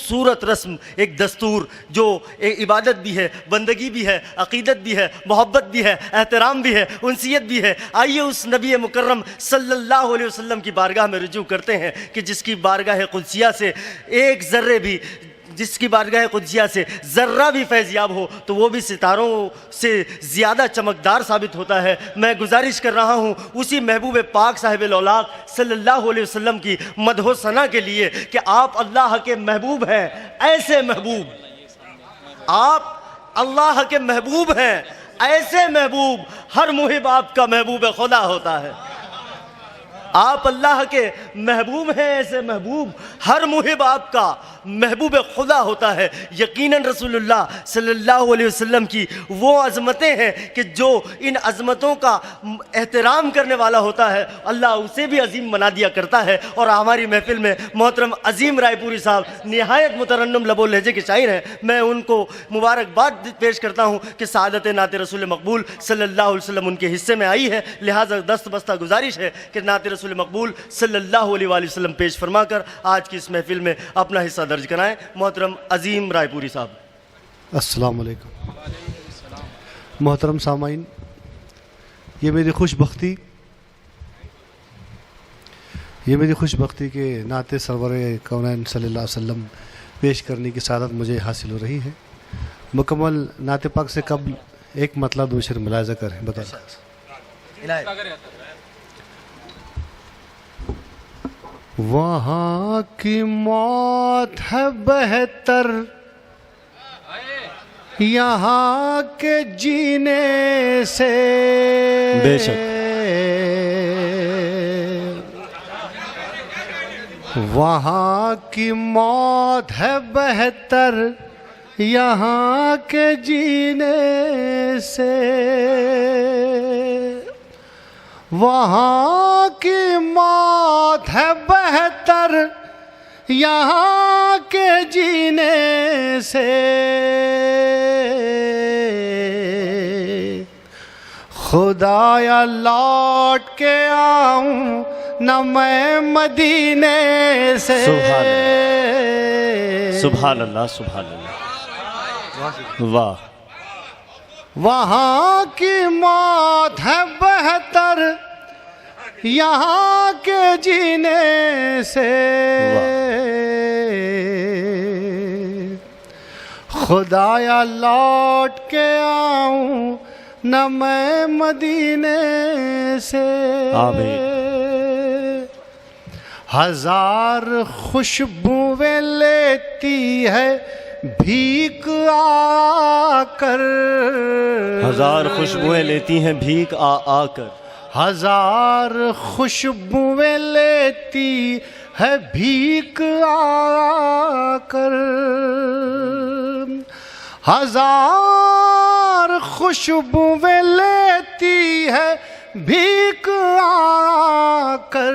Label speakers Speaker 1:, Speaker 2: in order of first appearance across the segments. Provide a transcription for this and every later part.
Speaker 1: खूबसूरत रस्म, एक दस्तूर जो एक इबादत भी है, बंदगी भी है, अकीदत भी है, मोहब्बत भी है, एहतराम भी है, उनसियत भी है। आइए उस नबी मुकर्रम सल्लल्लाहु अलैहि वसल्लम की बारगाह में रुजू करते हैं कि जिसकी बारगाह कुदसिया से एक ज़र्रे भी, जिसकी बारगाह कुदसिया से ज़र्रा भी फैज़याब हो तो वो भी सितारों से ज़्यादा चमकदार साबित होता है। मैं गुजारिश कर रहा हूँ उसी महबूब पाक साहिब औलाद सल्लल्लाहु अलैहि वसल्लम की मदहो सना के लिए कि आप अल्लाह के महबूब हैं, ऐसे महबूब, आप अल्लाह के महबूब हैं, ऐसे महबूब। हर मुहिब आपका महबूब खुदा होता है। आप अल्लाह के महबूब हैं, ऐसे महबूब। हर मुहिब आपका महबूब खुदा होता है। यकीनन रसूलुल्लाह सल्लल्लाहु अलैहि वसल्लम की वो अज़मतें हैं कि जो इन अज़मतों का एहतराम करने वाला होता है अल्लाह उसे भी अजीम बना दिया करता है। और हमारी महफिल में मोहतरम अजीम रायपुरी साहब निहायत मुतरन्नुम लबो लहजे के शायर हैं। मैं उनको मुबारकबाद पेश करता हूँ कि सआदत नात रसूल मकबूल सल्लल्लाहु अलैहि वसल्लम उनके हिस्से में आई है, लिहाजा दस्त बस्ता गुजारिश है कि नात रसूल मकबूल सल्लल्लाहु अलैहि वसल्लम पेश फरमाकर आज की इस महफिल में अपना हिस्सा दर्ज कराएं। मोहतरम अजीम रायपुरी साहब।
Speaker 2: अस्सलाम वालेकुम। मोहतरम सामाइन, ये मेरी खुशबख्ती के नाते सरवर कौनैन सल्लल्लाहु अलैहि वसल्लम पेश करने की सादत मुझे हासिल हो रही है। मुकम्मल नाते पाक से कबल एक मतलब दूसरे मुलाजा करें, बताएं। वहाँ की मौत है बेहतर यहाँ के जीने से,
Speaker 1: बेशक।
Speaker 2: वहाँ की मौत है बेहतर यहाँ के जीने से, वहाँ की मौत है बेहतर यहाँ के जीने से। खुदाया लौट के आऊं न मैं मदीने से।
Speaker 1: सुभान अल्लाह, सुभान अल्लाह, वाह।
Speaker 2: वहाँ की मौत है बेहतर यहाँ के जीने से, खुदाया लौट के आऊं न मैं मदीने से।
Speaker 1: आमीन।
Speaker 2: हजार खुशबुएं लेती है भीख आकर,
Speaker 1: हजार खुशबुएं लेती हैं भीख आकर,
Speaker 2: हजार खुशबुएं लेती है भीख आकर, हजार खुशबुएं लेती है भीख आकर।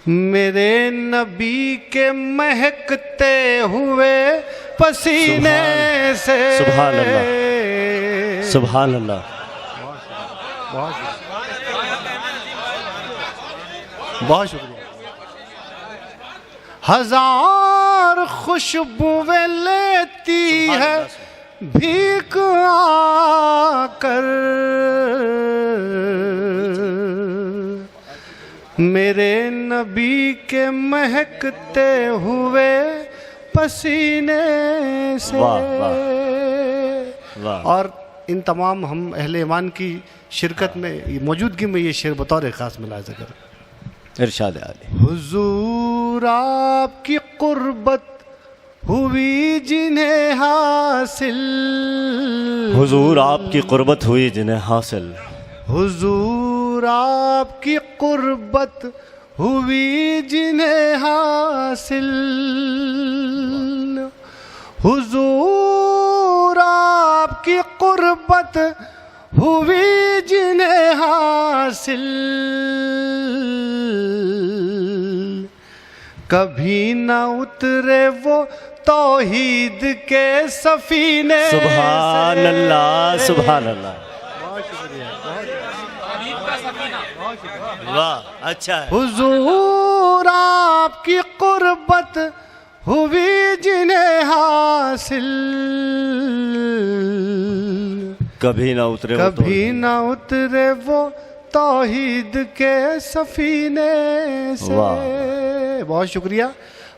Speaker 2: मेरे नबी के महकते हुए पसीने से।
Speaker 1: सुभान अल्लाह, सुभान अल्लाह,
Speaker 2: बहुत शुक्रिया। हजार खुशबुएं लेती है भीख आकर, मेरे नबी के महकते हुए पसीने से।
Speaker 1: वाह, वाह।
Speaker 2: और इन तमाम हम अहले ईमान की शिरकत में, मौजूदगी में ये शेर बतौर ख़ास मुलाज़ा करें।
Speaker 1: इरशाद आले।
Speaker 2: हुजूर आपकी कुर्बत हुई जिन्हें हासिल,
Speaker 1: हुजूर आपकी कुर्बत हुई जिन्हें हासिल,
Speaker 2: हुजूर आपकी कुर्बत हुई जिन्हें हासिल, हुजूर आपकी कुर्बत हुई जिन्हें हासिल, कभी न उतरे वो तौहीद के सफीने।
Speaker 1: सुभान अल्लाह, सुभान अल्लाह, वाह, अच्छा है।
Speaker 2: हुजूर हुजूर आपकी कुर्बत हुई जिन्हें हासिल,
Speaker 1: कभी ना उतरे वो
Speaker 2: कभी ना उतरे वो तौहीद के सफीने से। बहुत शुक्रिया।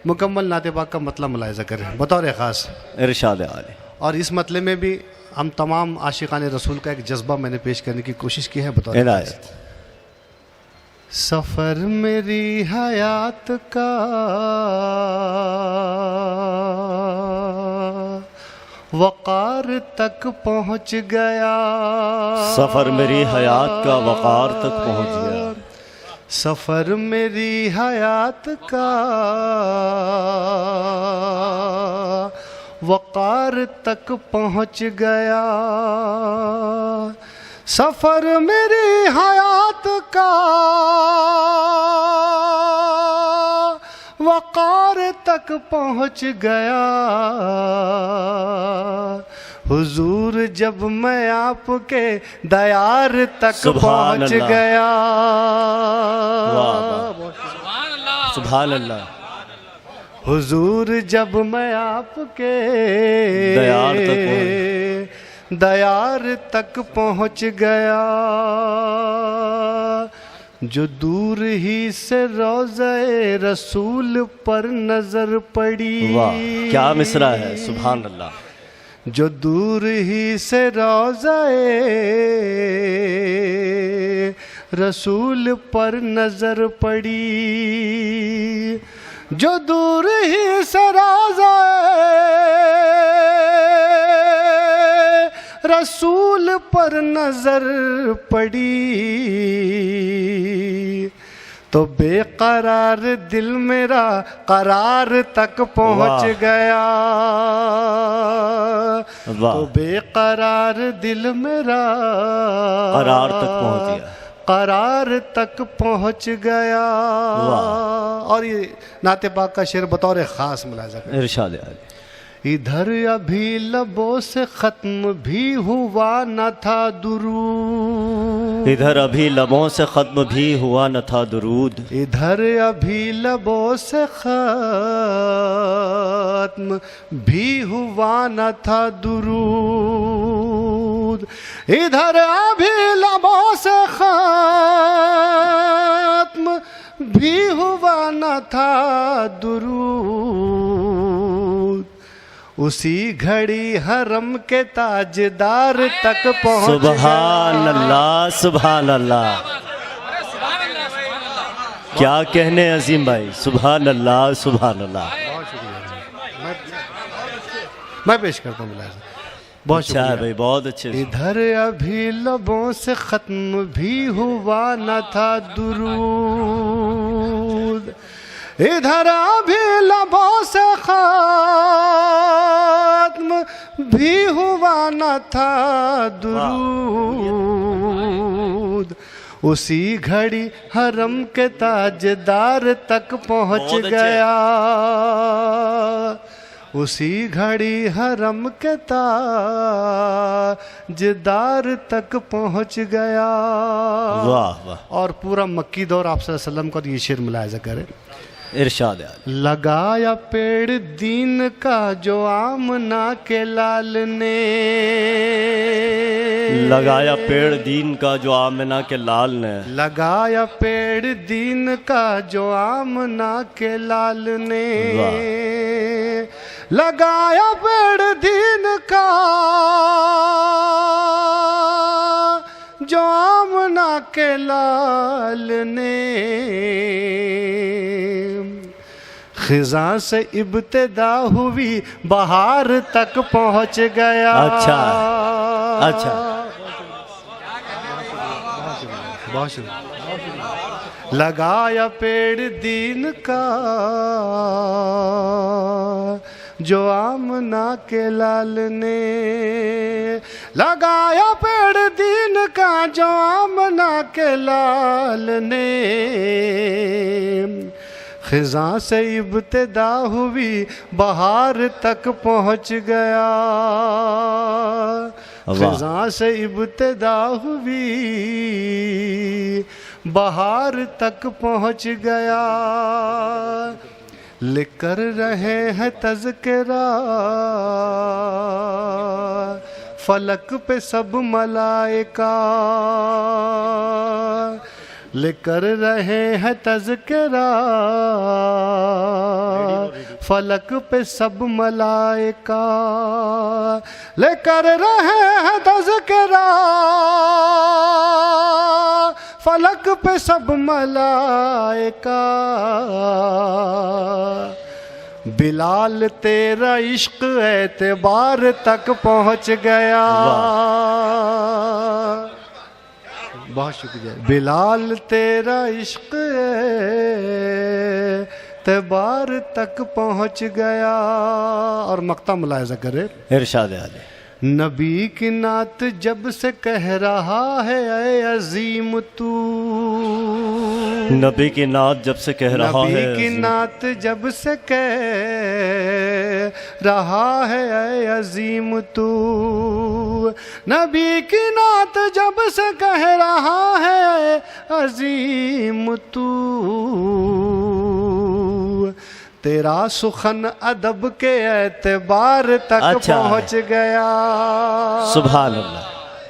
Speaker 2: मुकम्मल नाते पाक का मतलब मुलाहिज़ा करें बतौर ख़ास
Speaker 1: इरशाद आले।
Speaker 2: और इस मतले में भी हम तमाम आशिकान रसूल का एक जज्बा मैंने पेश करने की कोशिश की है बतौर
Speaker 1: इनायत।
Speaker 2: सफ़र मेरी हयात का वक़ार तक पहुँच गया,
Speaker 1: सफ़र मेरी हयात का वक़ार तक पहुँच गया,
Speaker 2: सफ़र मेरी हयात का वक़ार तक पहुँच गया, सफ़र मेरी हयात का वक़ार तक पहुँच गया। हुजूर जब मैं आपके दयार तक
Speaker 1: सुभान
Speaker 2: पहुँच
Speaker 1: अल्लाह।
Speaker 2: गया।
Speaker 1: सुभान अल्लाह।
Speaker 2: हुजूर जब मैं आपके दयार तक पहुँच गया, जो दूर ही से रोज़े रसूल पर नजर पड़ी।
Speaker 1: वाह क्या मिसरा है, सुभान अल्लाह।
Speaker 2: जो दूर ही से रोज़े रसूल पर नजर पड़ी, जो दूर ही से रोज़े रसूल पर नजर पड़ी, तो बेकरार दिल मेरा करार तक पहुँच गया। तो बेकरार दिल मेरा
Speaker 1: करार तक पहुँच गया,
Speaker 2: करार तक पहुँच गया। और ये नाते पाक का शेर बतौर ख़ास मुलाहिज़ा करें।
Speaker 1: इरशाद आले।
Speaker 2: इधर अभी लबों से ख़त्म भी हुआ न था दुरूद,
Speaker 1: इधर अभी लबों से ख़त्म भी हुआ न था दुरूद,
Speaker 2: इधर अभी लबों से ख़त्म भी हुआ न था दुरूद, इधर अभी लबों से ख़त्म भी हुआ न था दुरूद। उसी घड़ी हरम के ताजदार तक पहुँच गया।
Speaker 1: सुभान अल्लाह, सुभान अल्लाह। क्या कहने अजीम भाई, सुभान अल्लाह, सुभान अल्लाह।
Speaker 2: बहुत शुक्रिया। मैं पेश करता हूँ मुलाहिज़ा। बहुत
Speaker 1: अच्छा है
Speaker 2: शुक्रिया
Speaker 1: भाई, बहुत अच्छे।
Speaker 2: इधर अभी लबों से ख़त्म भी हुआ न था दुरूद, इधर अभी लबों से ख़त्म भी हुआ न था दुरूद। उसी घड़ी हरम के ताजदार तक पहुँच गया, उसी घड़ी हरम के ताजदार तक पहुँच गया।
Speaker 1: वाह वाह।
Speaker 2: और पूरा मक्की दौर आप सल्लल्लाहु अलैहि वसल्लम का ये शेर मुलाहिज़ा करें।
Speaker 1: इरशाद आले।
Speaker 2: लगाया पेड़ दीन का जो आमना के लाल ने,
Speaker 1: लगाया पेड़ दीन का जो आमिना के लाल ने,
Speaker 2: लगाया पेड़ दीन का जो आमना के लाल ने, लगाया पेड़ दीन का जो आमना के लाल ने, खिज़ां से इब्तिदा हुई बहार तक पहुँच गया।
Speaker 1: अच्छा अच्छा,
Speaker 2: बहुत शुक्रिया। लगाया पेड़ दीन का जो आमना के लाल ने, लगाया पेड़ दीन का जो आमना के लाल ने, खिज़ां से इब्तिदा हुई बहार तक पहुँच गया। खिज़ां से इब्तिदा हुई बहार तक पहुँच गया। लेकर रहे हैं तज़किरा फलक पे सब मलाइका, लेकर रहे हैं तज़किरा फलक पे सब मलाइका, लेकर रहे हैं तज़किरा फलक पे सब मलाइका। बिलाल तेरा इश्क एतबार तक पहुँच गया। बहुत शुक्रिया। बिलाल तेरा इश्क एतबार तक पहुँच गया। और मक्ता मुलाहिज़ा करे
Speaker 1: इरशाद आले।
Speaker 2: नबी की नात जब से कह रहा है ऐ अजीम तू,
Speaker 1: नबी की नात जब से कह रहा है,
Speaker 2: नबी की नात जब से कह रहा है ऐ अजीम तू, नबी की नात जब से कह रहा है अजीम तू, तेरा सुखन अदब के एतबार तक
Speaker 1: अच्छा
Speaker 2: पहुँच गया।
Speaker 1: सुभान अल्लाह,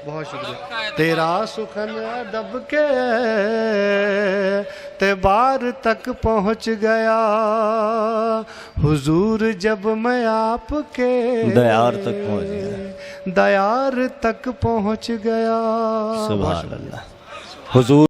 Speaker 2: बहुत शुक्रिया। तेरा सुखन अदब के एतबार तक पहुँच गया। हुजूर जब मैं आपके
Speaker 1: दयार तक पहुँच गया,
Speaker 2: दयार तक पहुँच गया।
Speaker 1: सुभान अल्लाह। हुजूर